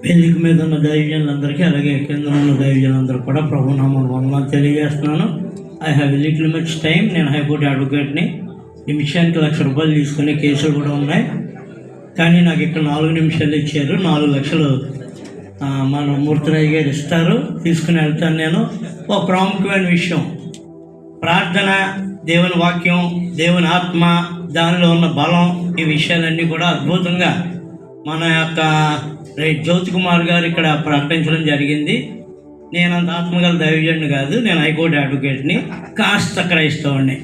వేదిక మీద ఉన్న దైవజనులందరికీ, అలాగే కింద ఉన్న దైవజనులందరూ కూడా ప్రభునామమున వందనాలు తెలియజేస్తున్నాను. I have little much time. నేను హైకోర్టు అడ్వకేట్ని. నిమిషానికి ₹1,00,000 తీసుకునే కేసులు కూడా ఉన్నాయి. కానీ నాకు ఇక్కడ 4 నిమిషాలు ఇచ్చారు. 4 లక్షలు మన మూర్తిరాజు గారు ఇస్తారు, తీసుకుని వెళ్తాను. నేను ఒక ప్రాముఖ్యమైన విషయం, ప్రార్థన, దేవుని వాక్యం, దేవుని ఆత్మ, దానిలో ఉన్న బలం, ఈ విషయాలన్నీ కూడా అద్భుతంగా మన యొక్క జ్యోతి కుమార్ గారు ఇక్కడ ప్రకటించడం జరిగింది. నేను అంత ఆత్మగల దైవజనుడు కాదు, నేను హైకోర్టు అడ్వకేట్ని, కాస్త క్రైస్తవుడిని.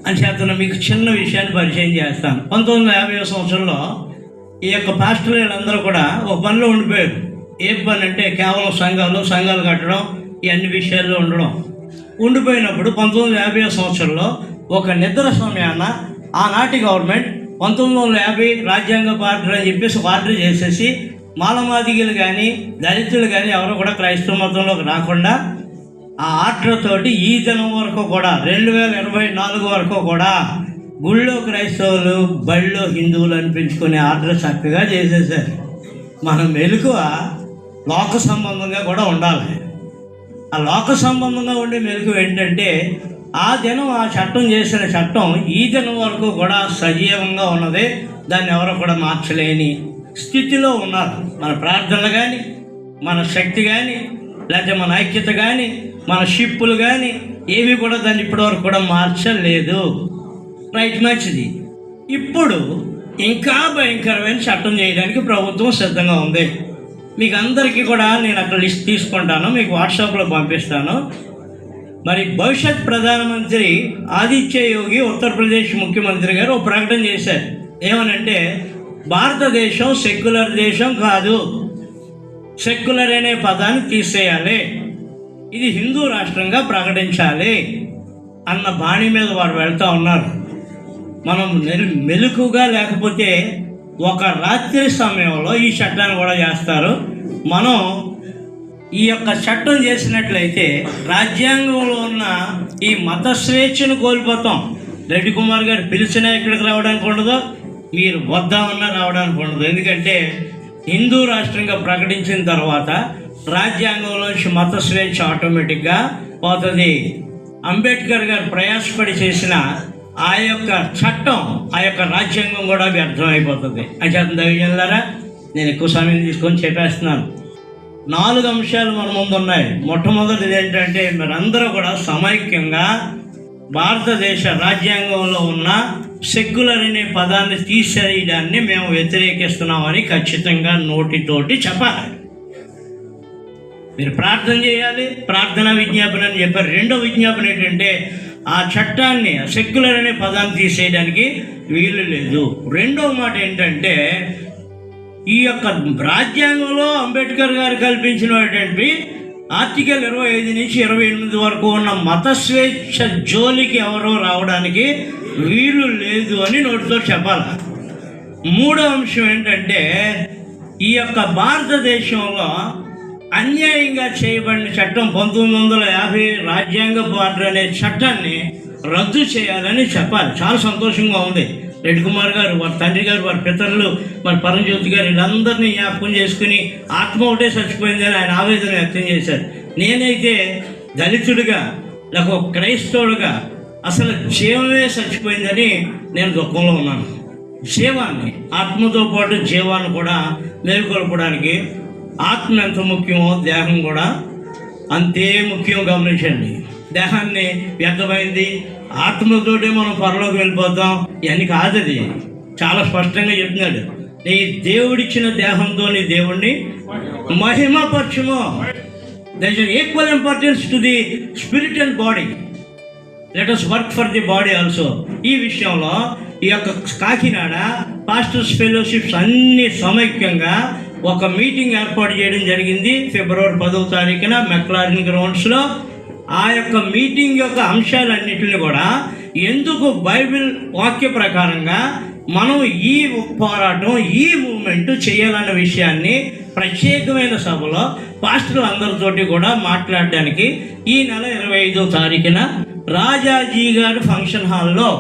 అంచేతను మీకు చిన్న విషయాన్ని పరిచయం చేస్తాను. 1950 సంవత్సరంలో ఈ యొక్క పాస్టర్లందరూ కూడా ఒక పనిలో ఉండిపోయారు. ఏ పని అంటే కేవలం సంఘాలు కట్టడం, ఈ అన్ని విషయాల్లో ఉండిపోయినప్పుడు 1950 సంవత్సరంలో ఒక నిద్ర సమయాన ఆనాటి గవర్నమెంట్ 1950 రాజ్యాంగ ఆర్డర్ అని చెప్పేసి ఆర్డర్ చేసేసి మాలమాదిగలు కానీ దళితులు కానీ ఎవరు కూడా క్రైస్తవ మతంలోకి రాకుండా ఆ ఆర్డర్ తోటి ఈ దినం వరకు కూడా 2024 వరకు కూడా గుళ్ళో క్రైస్తవులు, బళ్ళో హిందువులు అనిపించుకునే ఆర్డర్ చక్కగా చేసేసారు. మనం మెలకువ లోక సంబంధంగా కూడా ఉండాలి. ఆ లోక సంబంధంగా ఉండే మెలకువ ఏంటంటే ఆ దినం ఆ చట్టం చేసిన చట్టం ఈ దినం వరకు కూడా సజీవంగా ఉన్నది. దాన్ని ఎవరు కూడా మార్చలేని స్థితిలో ఉన్నారు. మన ప్రార్థనలు కానీ, మన శక్తి కానీ, లేకపోతే మన ఐక్యత కానీ, మన షిప్పులు కానీ ఏవి కూడా దాన్ని ఇప్పటివరకు కూడా మార్చలేదు. రైట్, మంచిది. ఇప్పుడు ఇంకా భయంకరమైన చట్టం చేయడానికి ప్రభుత్వం సిద్ధంగా ఉంది. మీకు అందరికీ కూడా నేను అక్కడ లిస్ట్ తీసుకుంటాను, మీకు వాట్సాప్లో పంపిస్తాను. మరి భవిష్యత్ ప్రధానమంత్రి ఆదిత్య యోగి, ఉత్తరప్రదేశ్ ముఖ్యమంత్రి గారు ఒక ప్రకటన చేశారు. ఏమనంటే, భారతదేశం సెక్యులర్ దేశం కాదు, సెక్యులర్ అనే పదాన్ని తీసేయాలి, ఇది హిందూ రాష్ట్రంగా ప్రకటించాలి అన్న బాణి మీద వారు వెళ్తూ ఉన్నారు. మనం మెలకుగా లేకపోతే ఒక రాత్రి సమయంలో ఈ చట్టాన్ని కూడా చేస్తారు. మనం ఈ యొక్క చట్టం చేసినట్లయితే రాజ్యాంగంలో ఉన్న ఈ మత స్వేచ్ఛను కోల్పోతాం. రెడ్డి కుమార్ గారు పిలిచినా ఇక్కడికి రావడానికి ఉండదు, మీరు వద్దామన్నా రావడానికి ఉండదు. ఎందుకంటే హిందూ రాష్ట్రంగా ప్రకటించిన తర్వాత రాజ్యాంగంలోంచి మత స్వేచ్ఛ ఆటోమేటిక్గా పోతుంది. అంబేద్కర్ గారు ప్రయాసపడి చేసిన ఆ యొక్క చట్టం, ఆ యొక్క రాజ్యాంగం కూడా వ్యర్థం అయిపోతుంది. అంచేత దైవజనులారా, నేను ఎక్కువ సమయం తీసుకొని చెప్పేస్తున్నాను. 4 అంశాలు మన ముందు ఉన్నాయి. మొట్టమొదటిది ఏంటంటే, మీరందరూ కూడా సమైక్యంగా భారతదేశ రాజ్యాంగంలో ఉన్న సెక్యులర్ అనే పదాన్ని తీసేయడాన్ని మేము వ్యతిరేకిస్తున్నామని ఖచ్చితంగా నోటితోటి చెప్పాలి. మీరు ప్రార్థన చేయాలి, ప్రార్థనా విజ్ఞాపన అని చెప్పారు. రెండో విజ్ఞాపన ఏంటంటే, ఆ చట్టాన్ని, సెక్యులర్ అనే పదాన్ని తీసేయడానికి వీలు లేదు. రెండవ మాట ఏంటంటే, ఈ యొక్క రాజ్యాంగంలో అంబేద్కర్ గారు కల్పించినటువంటి ఆర్టికల్ 25 నుంచి 28 వరకు ఉన్న మత స్వేచ్ఛ జోలికి ఎవరో రావడానికి వీలు లేదు అని నోటితో చెప్పాలి. మూడో అంశం ఏంటంటే, ఈ యొక్క భారతదేశంలో అన్యాయంగా చేయబడిన చట్టం 1950 రాజ్యాంగ ఆర్డర్ అనే చట్టాన్ని రద్దు చేయాలని చెప్పాలి. చాలా సంతోషంగా ఉంది. రెడ్డి కుమార్ గారు, వారి తండ్రి గారు, వారి పితరులు, మరి పరంజ్యోతి గారు, వీళ్ళందరినీ జ్ఞాపకం చేసుకుని ఆత్మ ఒకటే చచ్చిపోయిందని ఆయన ఆవేదన వ్యక్తం చేశారు. నేనైతే దళితుడిగా, లేక ఒక క్రైస్తవుడిగా అసలు జీవమే చచ్చిపోయిందని నేను దుఃఖంలో ఉన్నాను. జీవాన్ని, ఆత్మతో పాటు జీవాన్ని కూడా మేలుకొల్పడానికి ఆత్మ ఎంత ముఖ్యమో దేహం కూడా అంతే ముఖ్యం. గమనించండి, దేహాన్ని వ్యర్థమైంది, ఆత్మతోటే మనం పరలోకి వెళ్ళిపోతాం, ఇవన్నీ కాదు. అది చాలా స్పష్టంగా చెప్తున్నాడు. నీ దేవుడిచ్చిన దేహంతో నీ దేవుణ్ణి మహిమపరచుము. That is equal importance to the spirit and body. Let us work for the body also. ఈ విషయంలో ఈ యొక్క కాకినాడ పాస్టర్స్ ఫెలోషిప్స్ అన్ని సమైక్యంగా ఒక మీటింగ్ ఏర్పాటు చేయడం జరిగింది. ఫిబ్రవరి 10వ తారీఖున మెక్లారిన్ గ్రౌండ్స్లో. ఆ యొక్క మీటింగ్ యొక్క అంశాలన్నింటినీ కూడా ఎందుకు బైబిల్ వాక్య ప్రకారంగా మనం ఈ పోరాటం, ఈ మూమెంట్ చేయాలన్న విషయాన్ని ప్రత్యేకమైన సభలో పాస్టర్లు అందరితోటి కూడా మాట్లాడడానికి ఈ నెల 25వ తారీఖున రాజాజీ గారి ఫంక్షన్ హాల్లో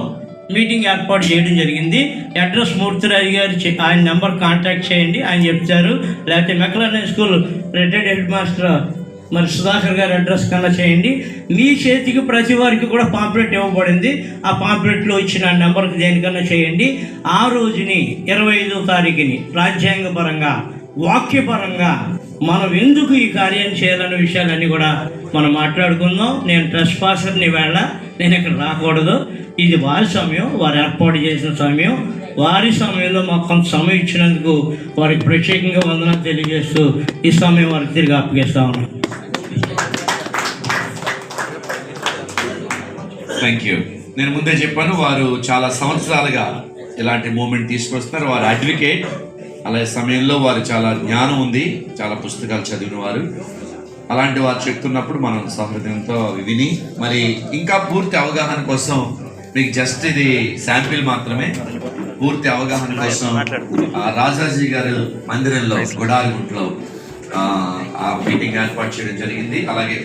మీటింగ్ ఏర్పాటు చేయడం జరిగింది. అడ్రస్ మూర్తిరాజు గారు ఆయన నెంబర్ కాంటాక్ట్ చేయండి, ఆయన చెప్తారు. లేకపోతే McLaurin high school retired head master మరి సుధాకర్ గారి అడ్రస్ కన్నా చేయండి. మీ చేతికి ప్రతి వారికి కూడా పాంప్లెట్ ఇవ్వబడింది. ఆ పాంప్లెట్లో ఇచ్చిన నెంబర్కి దేనికన్నా చేయండి. ఆ రోజుని 25వ తారీఖుని రాజ్యాంగపరంగా వాక్యపరంగా మనం ఎందుకు ఈ కార్యాన్ని చేయాలనే విషయాలన్నీ కూడా మనం మాట్లాడుకుందాం. నేను ట్రెస్ పాసర్ని వేళ నేను ఇక్కడ రాకూడదు. ఇది వారి సమయం, వారు ఏర్పాటు చేసిన సమయం. వారి సమయంలో మాకు కొంత సమయం ఇచ్చినందుకు వారికి ప్రత్యేకంగా వందనాలు తెలియజేస్తూ ఈ సమయం వారికి తిరిగి అప్పగిస్తా ఉన్నాను. Thank you. నేను ముందే చెప్పాను, వారు చాలా సంవత్సరాలుగా ఇలాంటి మూమెంట్ తీసుకొస్తున్నారు. వారు అడ్వకేట్, అలాగే సమయంలో వారు చాలా జ్ఞానం ఉంది, చాలా పుస్తకాలు చదివిన వారు. అలాంటి వారు చెప్తున్నప్పుడు మనం సహృదయంతో విని మరి ఇంకా పూర్తి అవగాహన కోసం మీకు జస్ట్ ఇది శాంపిల్ మాత్రమే. పూర్తి అవగాహన కోసం రాజాజీ గారు మందిరంలో గుడారిగుంట్లో ఆ మీటింగ్ ఏర్పాటు చేయడం జరిగింది. అలాగే